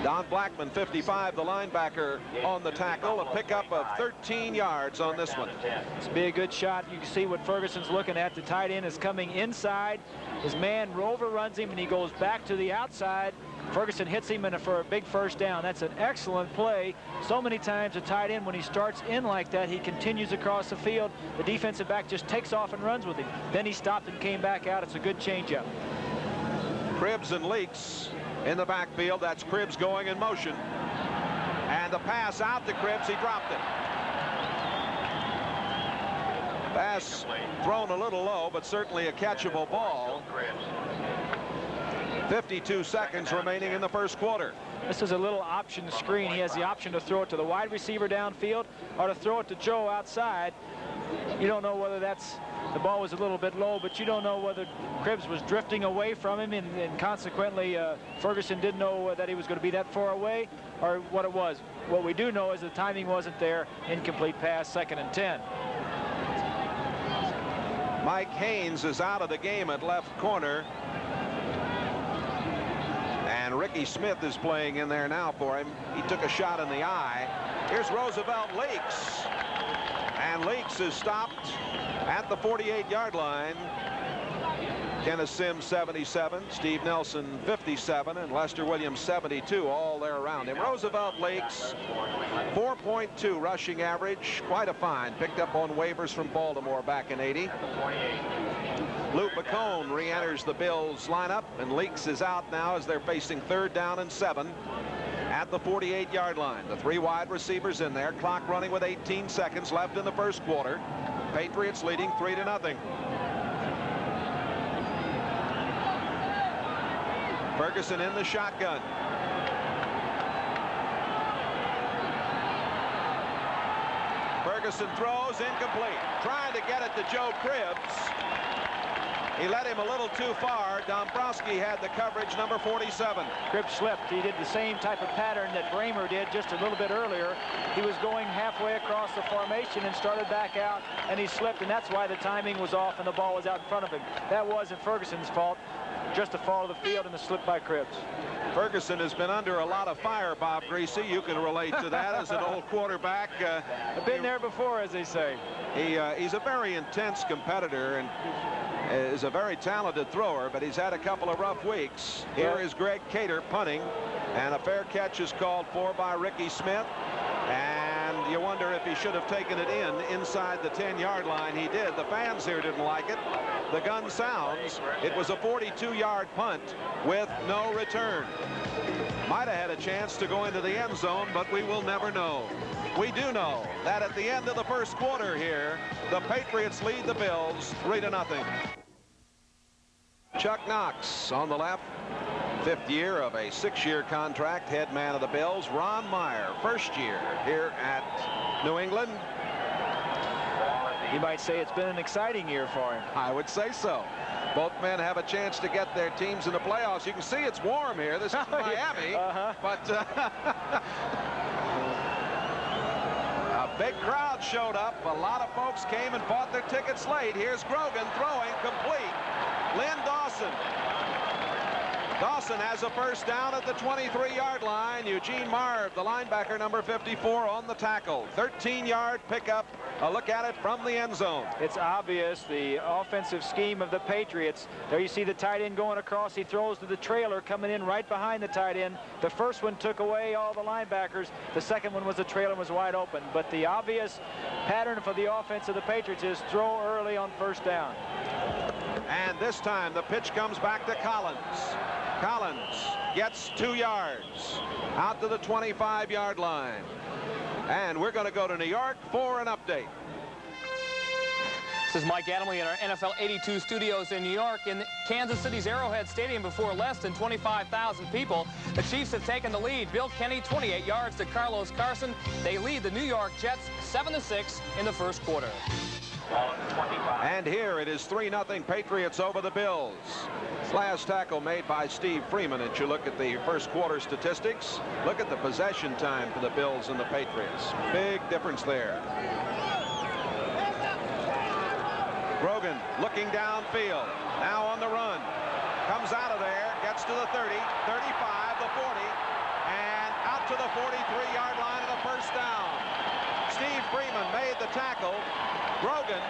Don Blackman, 55, the linebacker, on the tackle. A pickup of 13 yards on this one. It's be a good shot. You can see what Ferguson's looking at. The tight end is coming inside. His man overruns him, and he goes back to the outside. Ferguson hits him for a big 1st down. That's an excellent play. So many times a tight end, when he starts in like that, he continues across the field. The defensive back just takes off and runs with him. Then he stopped and came back out. It's a good changeup. Cribbs and Leaks in the backfield. That's Cribbs going in motion. And the pass out to Cribbs. He dropped it. Pass thrown a little low, but certainly a catchable ball. 52 seconds remaining in the first quarter. This is a little option screen. He has the option to throw it to the wide receiver downfield or to throw it to Joe outside. You don't know whether the ball was a little bit low, but you don't know whether Cribbs was drifting away from him, and consequently Ferguson didn't know that he was going to be that far away, or what it was. What we do know is the timing wasn't there. Incomplete pass, 2nd and 10. Mike Haynes is out of the game at left corner. And Ricky Smith is playing in there now for him. He took a shot in the eye. Here's Roosevelt Leaks. And Leaks is stopped at the 48-yard line. Kenneth Sims, 77. Steve Nelson, 57. And Lester Williams, 72. All there around him. Roosevelt Leaks, 4.2 rushing average. Quite a find. Picked up on waivers from Baltimore back in '80. Lou Picone re-enters the Bills lineup, and Leaks is out now as they're facing 3rd down and 7 at the 48-yard line. The 3 wide receivers in there. Clock running with 18 seconds left in the first quarter. Patriots leading 3-0. Ferguson in the shotgun. Ferguson throws incomplete. Trying to get it to Joe Cribbs. He let him a little too far. Dombrowski had the coverage, number 47. Cribbs slipped. He did the same type of pattern that Bramer did just a little bit earlier. He was going halfway across the formation and started back out, and he slipped, and that's why the timing was off and the ball was out in front of him. That wasn't Ferguson's fault. just a fall to the field and a slip by Cripps. Ferguson has been under a lot of fire, Bob Greasy. You can relate to that as an old quarterback. I've been there before, as they say. He's a very intense competitor and is a very talented thrower, but he's had a couple of rough weeks. Here is Greg Cater punting, and a fair catch is called for by Ricky Smith. And you wonder if he should have taken it inside the 10-yard line. He did. The fans here didn't like it. The gun sounds. It was a 42-yard punt with no return. Might have had a chance to go into the end zone, but we will never know. We do know that at the end of the first quarter here, the Patriots lead the Bills 3-0. Chuck Knox on the left. 5th year of a 6-year contract, head man of the Bills. Ron Meyer, 1st year here at New England. You might say it's been an exciting year for him. I would say so. Both men have a chance to get their teams in the playoffs. You can see it's warm here. This is Miami, but a big crowd showed up. A lot of folks came and bought their tickets late. Here's Grogan throwing complete. Lynn Dawson. Dawson has a first down at the 23-yard line. Eugene Marv, the linebacker, number 54, on the tackle. 13-yard pickup. A look at it from the end zone. It's obvious the offensive scheme of the Patriots. There you see the tight end going across. He throws to the trailer coming in right behind the tight end. The first one took away all the linebackers. The second one was the trailer, was wide open. But the obvious pattern for the offense of the Patriots is throw early on first down. And this time the pitch comes back to Collins. Collins gets 2 yards out to the 25-yard line. And we're going to go to New York for an update. This is Mike Adamle in our NFL 82 studios in New York. In Kansas City's Arrowhead Stadium before less than 25,000 people, the Chiefs have taken the lead. Bill Kenny, 28 yards to Carlos Carson. They lead the New York Jets 7-6 in the first quarter. And here it is 3-0 Patriots over the Bills. Last tackle made by Steve Freeman. And you look at the first quarter statistics. Look at the possession time for the Bills and the Patriots. Big difference there. Grogan looking downfield. Now on the run. Comes out of there. Gets to the 30, 35, the 40, and out to the 43-yard line and a first down. Steve Freeman made the tackle. Grogan,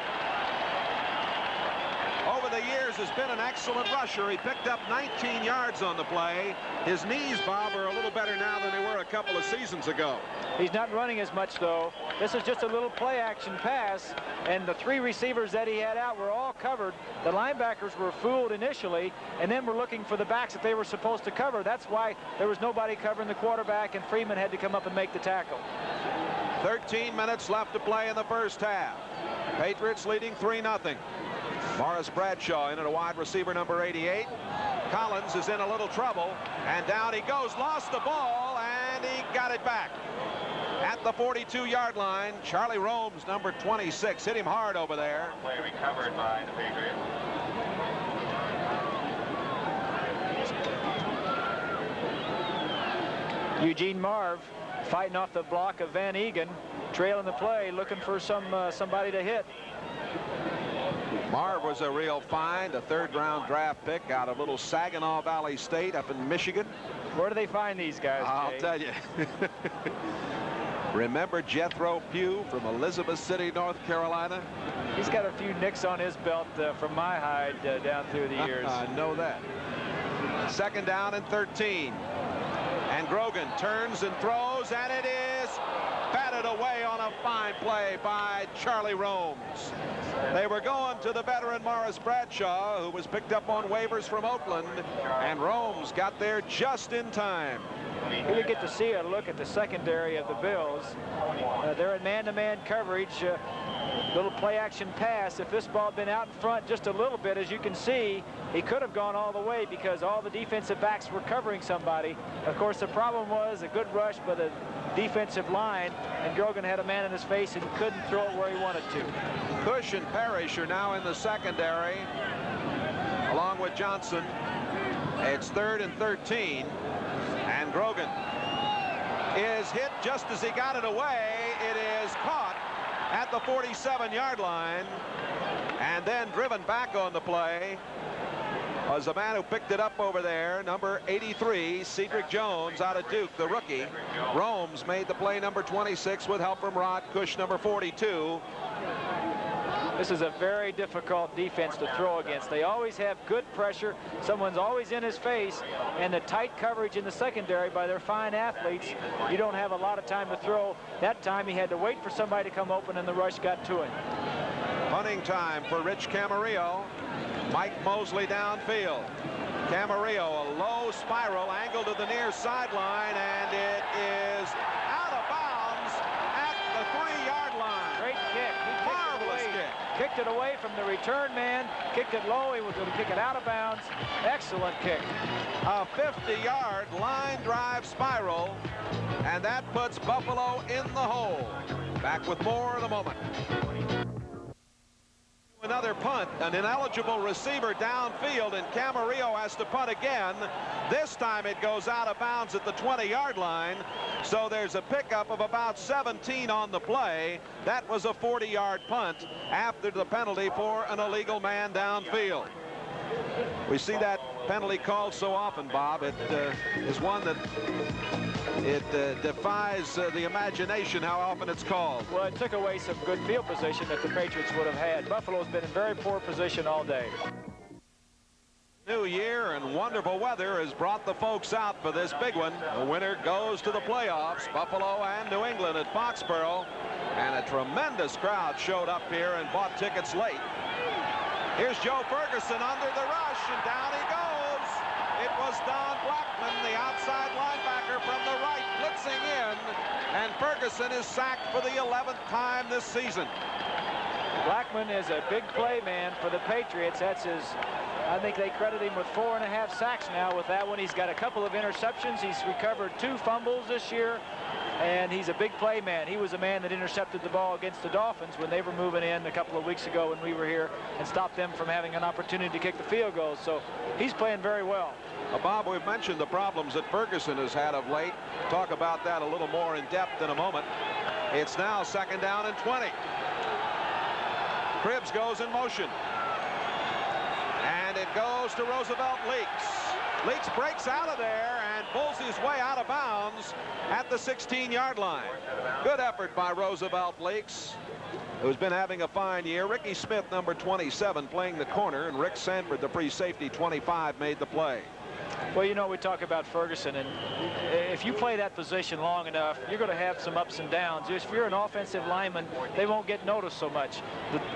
over the years, has been an excellent rusher. He picked up 19 yards on the play. His knees, Bob, are a little better now than they were a couple of seasons ago. He's not running as much, though. This is just a little play-action pass, and the 3 receivers that he had out were all covered. The linebackers were fooled initially, and then were looking for the backs that they were supposed to cover. That's why there was nobody covering the quarterback, and Freeman had to come up and make the tackle. 13 minutes left to play in the first half. Patriots leading 3-0. Morris Bradshaw in at a wide receiver, number 88. Collins is in a little trouble, and down he goes. Lost the ball, and he got it back. At the 42-yard line, Charlie Romes, number 26, hit him hard over there. Play recovered by the Patriots. Eugene Marv fighting off the block of Van Egan, trailing the play, looking for somebody to hit. Marv was a real find, a 3rd-round draft pick out of little Saginaw Valley State up in Michigan. Where do they find these guys, I'll Jay? tell you. Remember Jethro Pugh from Elizabeth City, North Carolina? He's got a few nicks on his belt from my hide down through the years. I know that. 2nd down and 13. And Grogan turns and throws, and it is batted away on a fine play by Charlie Romes. They were going to the veteran Morris Bradshaw, who was picked up on waivers from Oakland, and Romes got there just in time. Here you get to see a look at the secondary of the Bills. They're in man-to-man coverage. Little play-action pass. If this ball had been out in front just a little bit, as you can see, he could have gone all the way because all the defensive backs were covering somebody. Of course, the problem was a good rush by the defensive line, and Grogan had a man in his face and couldn't throw it where he wanted to. Cush and Parrish are now in the secondary, along with Johnson. It's 3rd and 13, and Grogan is hit just as he got it away. It is caught at the 47-yard line and then driven back on the play was the man who picked it up over there, number 83, Cedric Jones out of Duke, the rookie. Romes made the play, number 26, with help from Rod Cush, number 42. This is a very difficult defense to throw against. They always have good pressure. Someone's always in his face, and the tight coverage in the secondary by their fine athletes. You don't have a lot of time to throw. That time he had to wait for somebody to come open, and the rush got to him. Punting time for Rich Camarillo. Mike Mosley downfield. Camarillo, a low spiral angle to the near sideline, and it is out of bounds at the 3-yard line. Great kick. Marvelous kick. Kicked it away from the return man, kicked it low, he was going to kick it out of bounds. Excellent kick. A 50-yard line drive spiral, and that puts Buffalo in the hole. Back with more in a moment. Another punt, an ineligible receiver downfield, and Camarillo has to punt again. This time it goes out of bounds at the 20-yard line, so there's a pickup of about 17 on the play. That was a 40-yard punt after the penalty for an illegal man downfield. We see that penalty called so often, Bob. It is one that defies the imagination how often it's called. Well, it took away some good field position that the Patriots would have had. Buffalo's been in very poor position all day. New year and wonderful weather has brought the folks out for this big one. The winner goes to the playoffs, Buffalo and New England at Foxborough. And a tremendous crowd showed up here and bought tickets late. Here's Joe Ferguson under the rush, and down he goes. It was Don Blackman, the outside linebacker from the right, blitzing in, and Ferguson is sacked for the 11th time this season. Blackman is a big play man for the Patriots. That's his, I think they credit him with 4.5 sacks now with that one. He's got a couple of interceptions. He's recovered 2 fumbles this year, and he's a big play man. He was a man that intercepted the ball against the Dolphins when they were moving in a couple of weeks ago when we were here, and stopped them from having an opportunity to kick the field goal. So he's playing very well. Bob, we've mentioned the problems that Ferguson has had of late. Talk about that a little more in depth in a moment. It's now 2nd down and 20. Cribbs goes in motion. And it goes to Roosevelt Leaks. Leaks breaks out of there and pulls his way out of bounds at the 16-yard line. Good effort by Roosevelt Leaks, who's been having a fine year. Ricky Smith, number 27, playing the corner, and Rick Sanford, the free safety, 25, made the play. Well, you know, we talk about Ferguson, and if you play that position long enough, you're going to have some ups and downs. If you're an offensive lineman, they won't get noticed so much,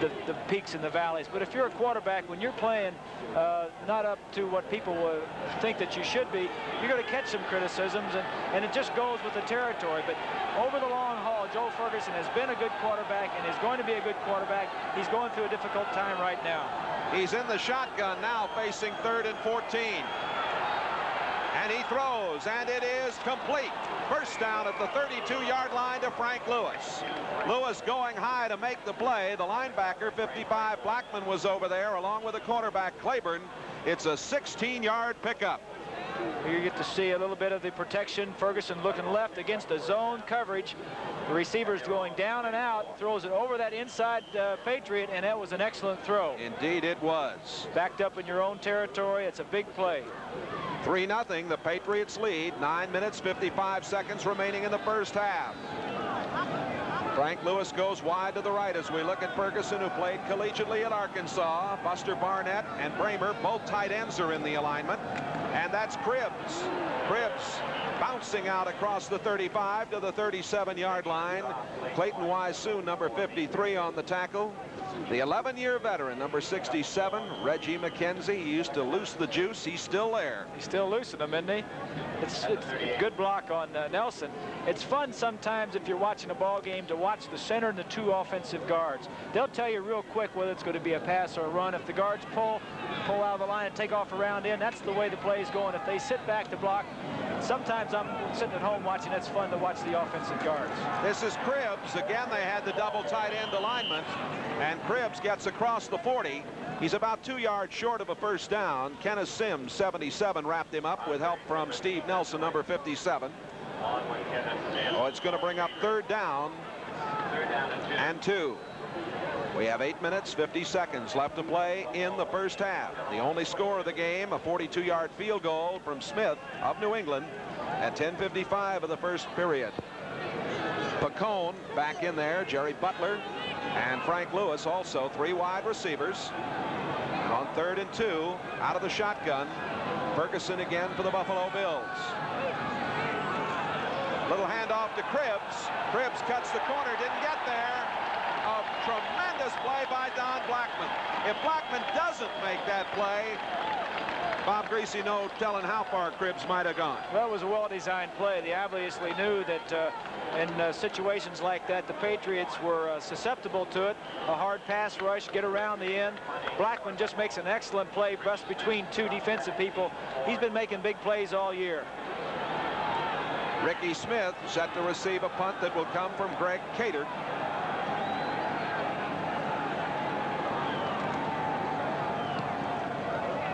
the peaks and the valleys. But if you're a quarterback, when you're playing not up to what people think that you should be, you're going to catch some criticisms, and it just goes with the territory. But over the long haul, Joe Ferguson has been a good quarterback and is going to be a good quarterback. He's going through a difficult time right now. He's in the shotgun now, facing 3rd and 14. And he throws, and it is complete. First down at the 32-yard line to Frank Lewis. Lewis going high to make the play. The linebacker, 55, Blackman, was over there, along with the cornerback, Claiborne. It's a 16-yard pickup. You get to see a little bit of the protection. Ferguson looking left against the zone coverage. The receiver's going down and out, throws it over that inside Patriot, and that was an excellent throw. Indeed it was. Backed up in your own territory. It's a big play. 3-0, the Patriots lead. 9 minutes, 55 seconds remaining in the first half. Frank Lewis goes wide to the right as we look at Ferguson, who played collegiately at Arkansas. Buster Barnett and Bramer, both tight ends, are in the alignment. And that's Cribbs. Cribbs bouncing out across the 35 to the 37-yard line. Clayton Wiseau, number 53, on the tackle. The 11-year veteran, number 67, Reggie McKenzie. He used to loose the juice. He's still there. He's still loosing them, isn't he? It's a good block on Nelson. It's fun sometimes if you're watching a ball game to watch the center and the 2 offensive guards. They'll tell you real quick whether it's going to be a pass or a run. If the guards pull out of the line and take off around in, that's the way the play is going. If they sit back to block, sometimes I'm sitting at home watching. It's fun to watch the offensive guards. This is Cribbs. Again, they had the double tight end alignment, and Cribbs gets across the 40. He's about 2 yards short of a first down. Kenneth Sims, 77, wrapped him up with help from Steve Nelson, number 57. Oh, it's going to bring up 3rd down and 2. We have 8 minutes, 50 seconds left to play in the first half. The only score of the game, a 42-yard field goal from Smith of New England at 10:55 of the first period. Pacone back in there, Jerry Butler and Frank Lewis also, 3 wide receivers. And on 3rd and 2, out of the shotgun, Ferguson again for the Buffalo Bills. Little handoff to Cribbs. Cribbs cuts the corner, didn't get there. A tremendous play by Don Blackman. If Blackman doesn't make that play, Bob Greasy, no telling how far Cribbs might have gone. Well, it was a well-designed play. They obviously knew that in situations like that, the Patriots were susceptible to it. A hard pass rush, get around the end. Blackman just makes an excellent play, bust between 2 defensive people. He's been making big plays all year. Ricky Smith set to receive a punt that will come from Greg Cater.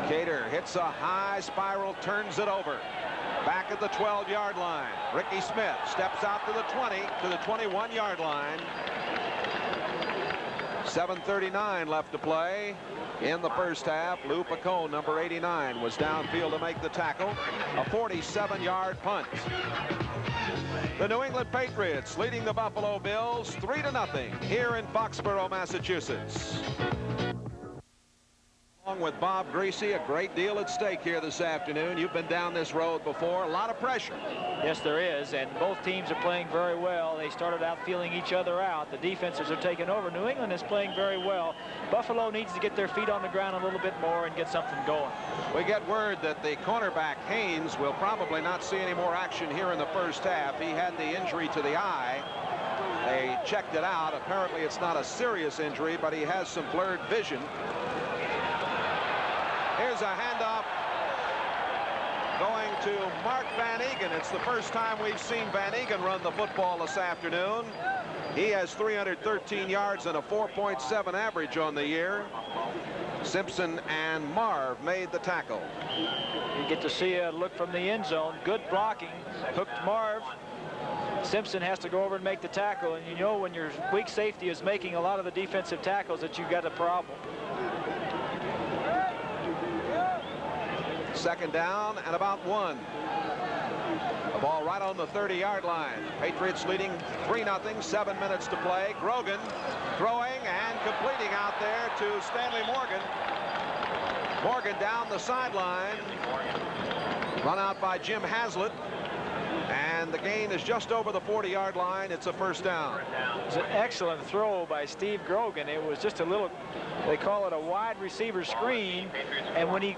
Cater hits a high spiral, turns it over. Back at the 12-yard line. Ricky Smith steps out to the 20, to the 21-yard line. 7:39 left to play in the first half. Lou Pacone, number 89, was downfield to make the tackle. A 47-yard punt. The New England Patriots leading the Buffalo Bills 3-0 here in Foxborough, Massachusetts. Along with Bob Greasy, a great deal at stake here this afternoon. You've been down this road before. A lot of pressure. Yes, there is, and both teams are playing very well. They started out feeling each other out. The defenses are taking over. New England is playing very well. Buffalo needs to get their feet on the ground a little bit more and get something going. We get word that the cornerback Haynes will probably not see any more action here in the first half. He had the injury to the eye. They checked it out. Apparently it's not a serious injury, but he has some blurred vision. Here's a handoff going to Mark Van Egan. It's the first time we've seen Van Egan run the football this afternoon. He has 313 yards and a 4.7 average on the year. Simpson and Marv made the tackle. You get to see a look from the end zone. Good blocking. Hooked Marv. Simpson has to go over and make the tackle. And you know when your weak safety is making a lot of the defensive tackles that you've got a problem. Second down and about 1. The ball right on the 30-yard line. Patriots leading 3-0, 7 minutes to play. Grogan throwing and completing out there to Stanley Morgan. Morgan down the sideline. Run out by Jim Haslett. And the gain is just over the 40-yard line. It's a first down. It's an excellent throw by Steve Grogan. It was just a little, they call it a wide receiver screen. And when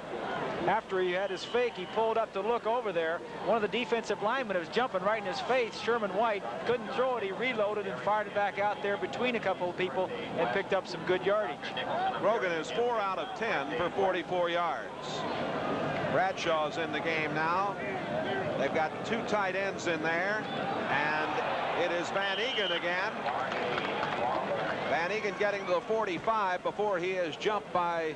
after he had his fake, he pulled up to look over there. One of the defensive linemen was jumping right in his face. Sherman White couldn't throw it. He reloaded and fired it back out there between a couple of people and picked up some good yardage. Grogan is 4 out of 10 for 44 yards. Bradshaw's in the game now. They've got 2 tight ends in there, and it is Van Egan again. Van Egan getting to the 45 before he is jumped by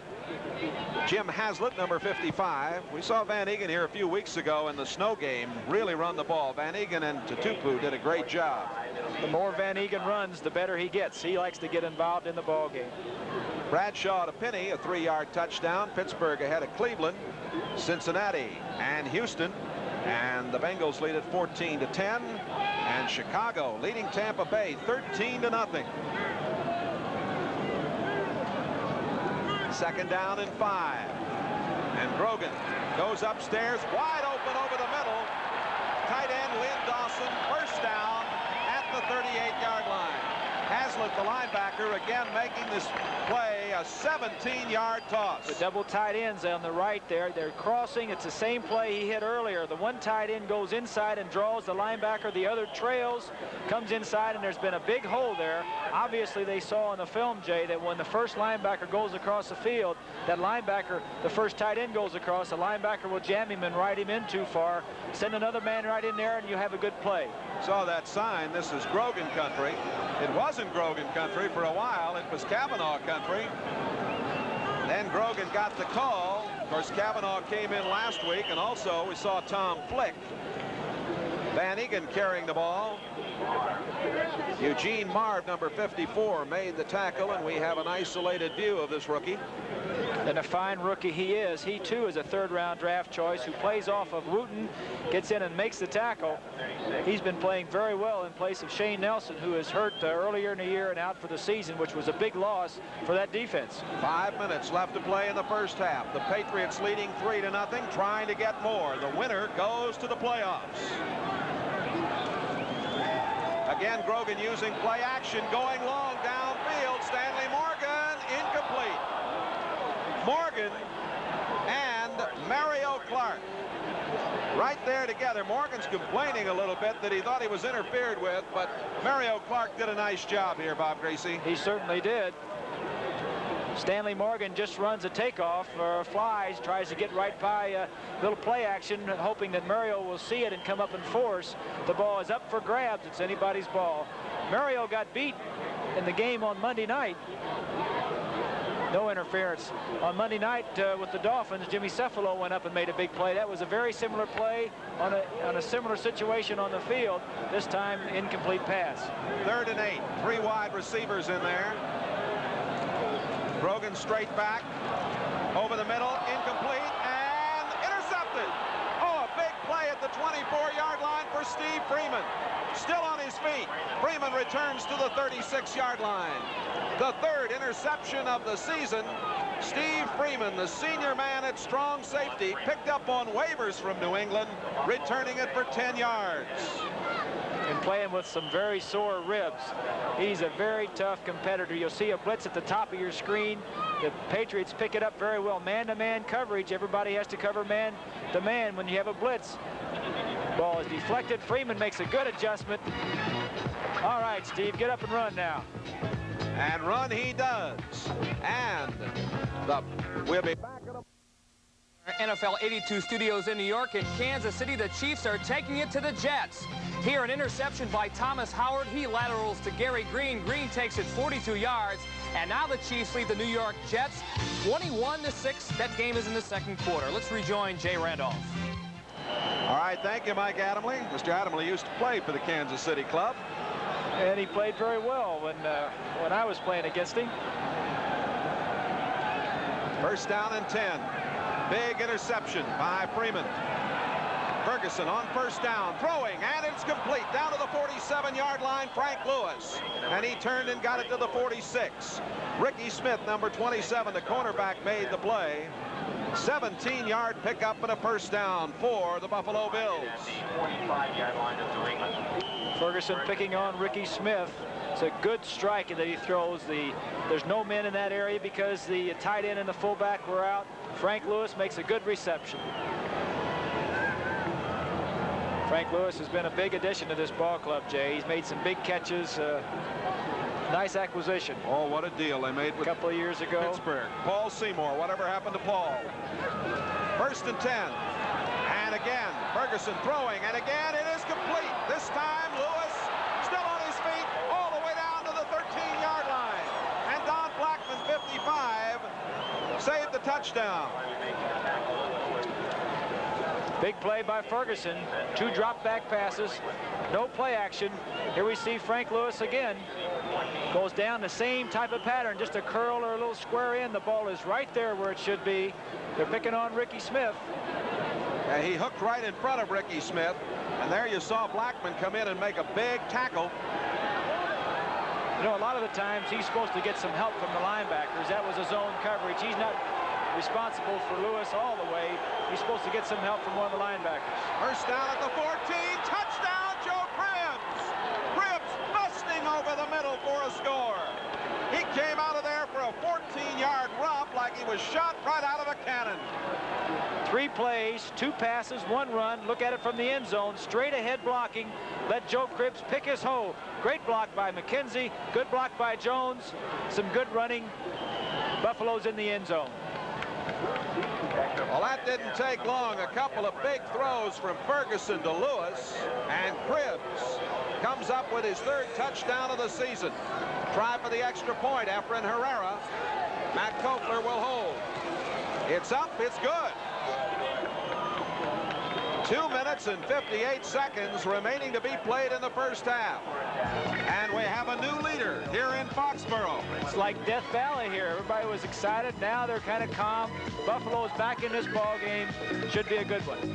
Jim Haslett, number 55. We saw Van Egan here a few weeks ago in the snow game really run the ball. Van Egan and Tutupu did a great job. The more Van Egan runs, the better he gets. He likes to get involved in the ball game. Bradshaw to Penny, a 3-yard touchdown. Pittsburgh ahead of Cleveland, Cincinnati, and Houston. And the Bengals lead at 14-10. And Chicago leading Tampa Bay 13-0. Second down and 5. And Grogan goes upstairs, wide open over the middle. Tight end Lynn Dawson, first down at the 38-yard line. Haslett, the linebacker, again making this play a 17-yard toss. The double tight ends on the right there. They're crossing. It's the same play he hit earlier. The one tight end goes inside and draws the linebacker. The other trails, comes inside, and there's been a big hole there. Obviously, they saw on the film, Jay, that when the first linebacker goes across the field, that linebacker, the first tight end goes across, the linebacker will jam him and ride him in too far. Send another man right in there, and you have a good play. Saw that sign. This is Grogan country. It wasn't Grogan country for a while. It was Kavanaugh country. Then Grogan got the call. Of course, Kavanaugh came in last week, and also we saw Tom Flick Van Egan carrying the ball. Eugene Marv, number 54, made the tackle, and we have an isolated view of this rookie. And a fine rookie he is. He, too, is a third-round draft choice who plays off of Wooten, gets in and makes the tackle. He's been playing very well in place of Shane Nelson, who is hurt earlier in the year and out for the season, which was a big loss for that defense. 5 minutes left to play in the first half. The Patriots leading 3-0, trying to get more. The winner goes to the playoffs. Again, Grogan using play action, going long downfield. Stanley Morgan, incomplete. Morgan and Mario Clark right there together. Morgan's complaining a little bit that he thought he was interfered with, but Mario Clark did a nice job here, Bob Gracie. He certainly did. Stanley Morgan just runs a takeoff, flies, tries to get right by a little play action, hoping that Mario will see it and come up and force. The ball is up for grabs. It's anybody's ball. Mario got beat in the game on Monday night. No interference. On Monday night with the Dolphins, Jimmy Cephalo went up and made a big play. That was a very similar play on a similar situation on the field. This time, incomplete pass. 3rd and 8. 3 wide receivers in there. Grogan straight back, over the middle, incomplete, and intercepted. Oh, a big play at the 24-yard line for Steve Freeman. Still on his feet. Freeman returns to the 36-yard line. The 3rd interception of the season. Steve Freeman, the senior man at strong safety, picked up on waivers from New England, returning it for 10 yards. And playing with some very sore ribs. He's a very tough competitor. You'll see a blitz at the top of your screen. The Patriots pick it up very well. Man-to-man coverage. Everybody has to cover man-to-man when you have a blitz. Ball is deflected. Freeman makes a good adjustment. All right, Steve, get up and run now. And run he does. And we'll be back at NFL 82 studios in New York. In Kansas City, the Chiefs are taking it to the Jets. Here, an interception by Thomas Howard. He laterals to Gary Green. Green takes it 42 yards. And now the Chiefs lead the New York Jets 21-6. That game is in the second quarter. Let's rejoin Jay Randolph. All right, thank you, Mike Adamle. Mr. Adamle used to play for the Kansas City Club. And he played very well when I was playing against him. 1st down and 10. Big interception by Freeman. Ferguson on 1st down, throwing, and it's complete. Down to the 47-yard line, Frank Lewis. And he turned and got it to the 46. Ricky Smith, number 27, the cornerback, made the play. 17-yard pickup and a 1st down for the Buffalo Bills. Ferguson picking on Ricky Smith. It's a good strike that he throws. There's no men in that area because the tight end and the fullback were out. Frank Lewis makes a good reception. Frank Lewis has been a big addition to this ball club, Jay. He's made some big catches. Nice acquisition. Oh, what a deal they made with a couple of years ago. Pittsburgh. Paul Seymour, whatever happened to Paul? 1st and 10. And again, Ferguson throwing, and again it is complete. This time, Lewis still on his feet all the way down to the 13-yard line. And Don Blackman, 55, saved the touchdown. Big play by Ferguson. 2 drop-back passes. No play action. Here we see Frank Lewis again. Goes down the same type of pattern, just a curl or a little square in. The ball is right there where it should be. They're picking on Ricky Smith. And he hooked right in front of Ricky Smith. And there you saw Blackman come in and make a big tackle. You know, a lot of the times he's supposed to get some help from the linebackers. That was a zone coverage. He's not responsible for Lewis all the way. He's supposed to get some help from one of the linebackers. 1st down at the 14. Touchdown, Joe Cribbs. Cribbs busting over the middle for a score. He came out of there for a 14-yard romp like he was shot right out of a cannon. 3 plays, 2 passes, 1 run. Look at it from the end zone. Straight ahead blocking. Let Joe Cribbs pick his hole. Great block by McKenzie. Good block by Jones. Some good running. Buffalo's in the end zone. Well, that didn't take long. A couple of big throws from Ferguson to Lewis, and Cribbs comes up with his 3rd touchdown of the season. Try for the extra point. Efren Herrera. Matt Kofler will hold. It's up. It's good. 2 minutes and 58 seconds remaining to be played in the first half. And we have a new leader here in Foxborough. It's like Death Valley here. Everybody was excited. Now they're kind of calm. Buffalo's back in this ball game. Should be a good one.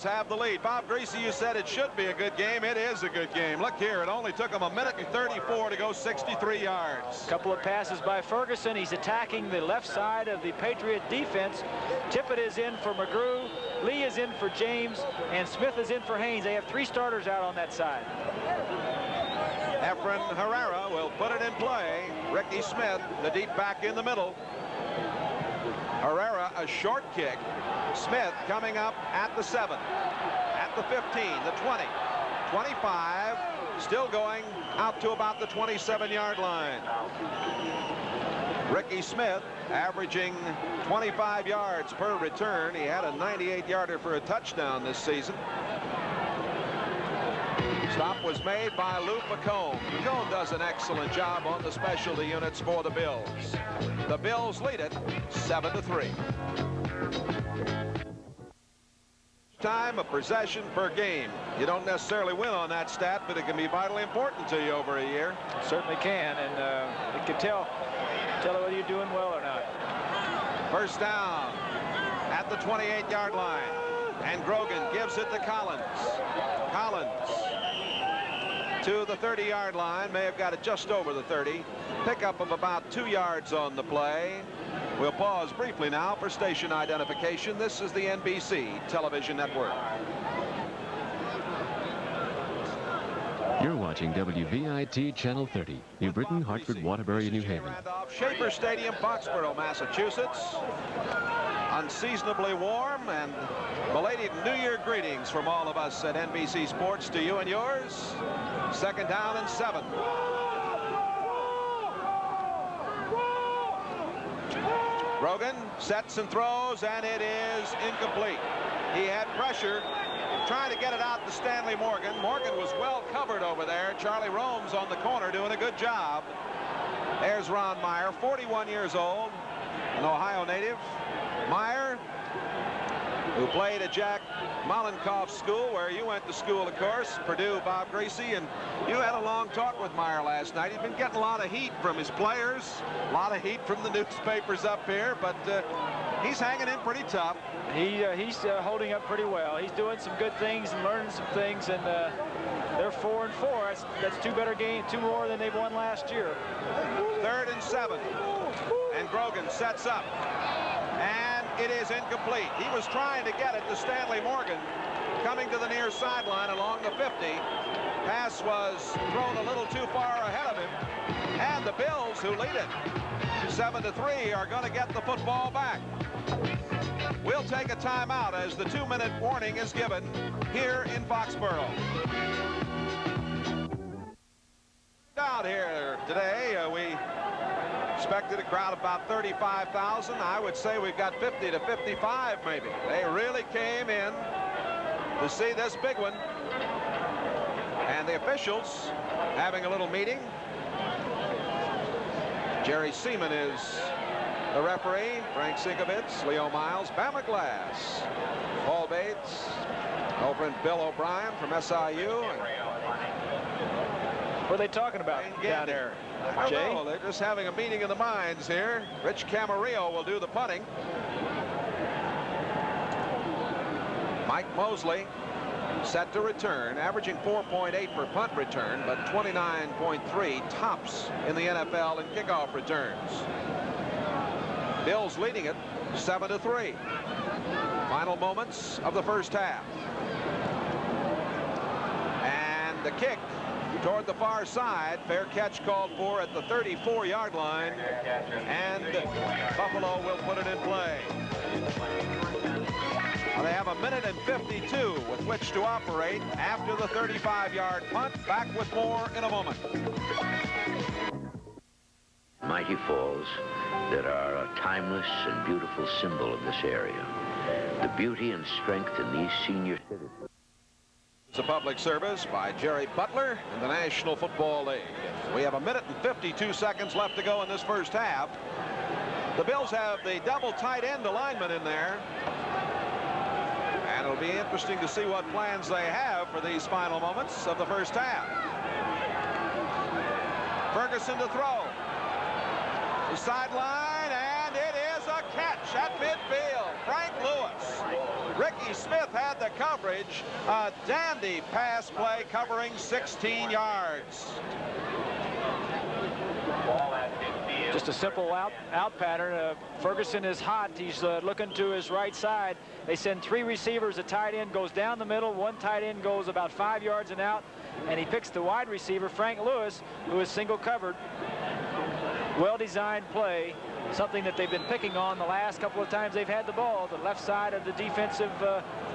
Have the lead. Bob Greasy, you said it should be a good game. It is a good game. Look here, it only took him 1 minute and 34 to go 63 yards. A couple of passes by Ferguson. He's attacking the left side of the Patriot defense. Tippett is in for McGrew, Lee is in for James, and Smith is in for Haynes. They have 3 starters out on that side. Efren Herrera will put it in play. Ricky Smith, the deep back in the middle. Herrera, a short kick. Smith coming up at the 7, at the 15, the 20, 25, still going out to about the 27-yard line. Ricky Smith averaging 25 yards per return. He had a 98-yarder for a touchdown this season. Stop was made by Lou McComb. McComb does an excellent job on the specialty units for the Bills. The Bills lead it 7-3. Time of possession per game. You don't necessarily win on that stat, but it can be vitally important to you over a year. It certainly can, and it can tell whether you're doing well or not. First down at the 28-yard line, and Grogan gives it to Collins. Collins to the 30-yard line, may have got it just over the 30. Pickup of about 2 yards on the play. We'll pause briefly now for station identification. This is the NBC television network. You're watching WVIT Channel 30, New Britain, Hartford, Waterbury, New Haven. Schaefer Stadium, Foxborough, Massachusetts. Unseasonably warm, and belated New Year greetings from all of us at NBC Sports to you and yours. Second down and 7. Grogan sets and throws, and it is incomplete. He had pressure trying to get it out to Stanley Morgan. Morgan was well covered over there. Charlie Rome's on the corner doing a good job. There's Ron Meyer, 41 years old, an Ohio native. Meyer, who played at Jack Mollenkoff's school, where you went to school, of course, Purdue, Bob Greasy, and you had a long talk with Meyer last night. He's been getting a lot of heat from his players, a lot of heat from the newspapers up here, but he's hanging in pretty tough. He's holding up pretty well. He's doing some good things and learning some things, and they're 4-4. That's 2 better games, 2 more than they've won last year. 3rd and 7, and Grogan sets up. And it is incomplete. He was trying to get it to Stanley Morgan, coming to the near sideline along the 50. Pass was thrown a little too far ahead of him. And the Bills, who lead it 7-3, are going to get the football back. We'll take a timeout as the 2-minute warning is given here in Foxborough. Down here today, we expected a crowd of about 35,000. I would say we've got 50 to 55 maybe. They really came in to see this big one. And the officials having a little meeting. Jerry Seaman is the referee. Frank Sinkovitz, Leo Miles, Bama Glass, Paul Bates, old friend Bill O'Brien from SIU. What are they talking about down there? I don't know. They're just having a meeting of the minds here. Rich Camarillo will do the punting. Mike Mosley set to return, averaging 4.8 per punt return, but 29.3 tops in the NFL in kickoff returns. Bills leading it 7-3. Final moments of the first half. And the kick toward the far side. Fair catch called for at the 34-yard line, and Buffalo will put it in play. They have 1 minute and 52 with which to operate after the 35-yard punt. Back with more in a moment. Mighty falls that are a timeless and beautiful symbol of this area. The beauty and strength in these senior citizens. It's a public service by Jerry Butler in the National Football League. We have 1 minute and 52 seconds left to go in this first half. The Bills have the double tight end alignment in there. be interesting to see what plans they have for these final moments of the first half. Ferguson to throw. The sideline, and it is a catch at midfield. Frank Lewis. Ricky Smith had the coverage. A dandy pass play covering 16 yards. Just a simple out pattern. Ferguson is hot. He's looking to his right side. They send 3 receivers. A tight end goes down the middle. 1 tight end goes about 5 yards and out. And he picks the wide receiver, Frank Lewis, who is single covered. Well-designed play. Something that they've been picking on the last couple of times they've had the ball, the left side of the defensive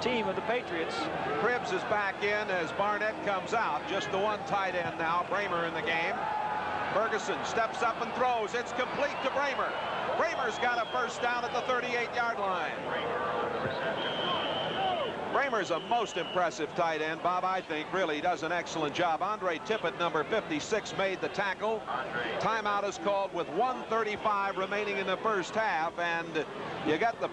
team of the Patriots. Cribbs is back in as Barnett comes out. Just the 1 tight end now. Bramer in the game. Ferguson steps up and throws. It's complete to Bramer. Bramer's got a first down at the 38-yard line. Bramer's a most impressive tight end, Bob. I think really does an excellent job. Andre Tippett, number 56, made the tackle. Timeout is called with 1:35 remaining in the first half, and you got the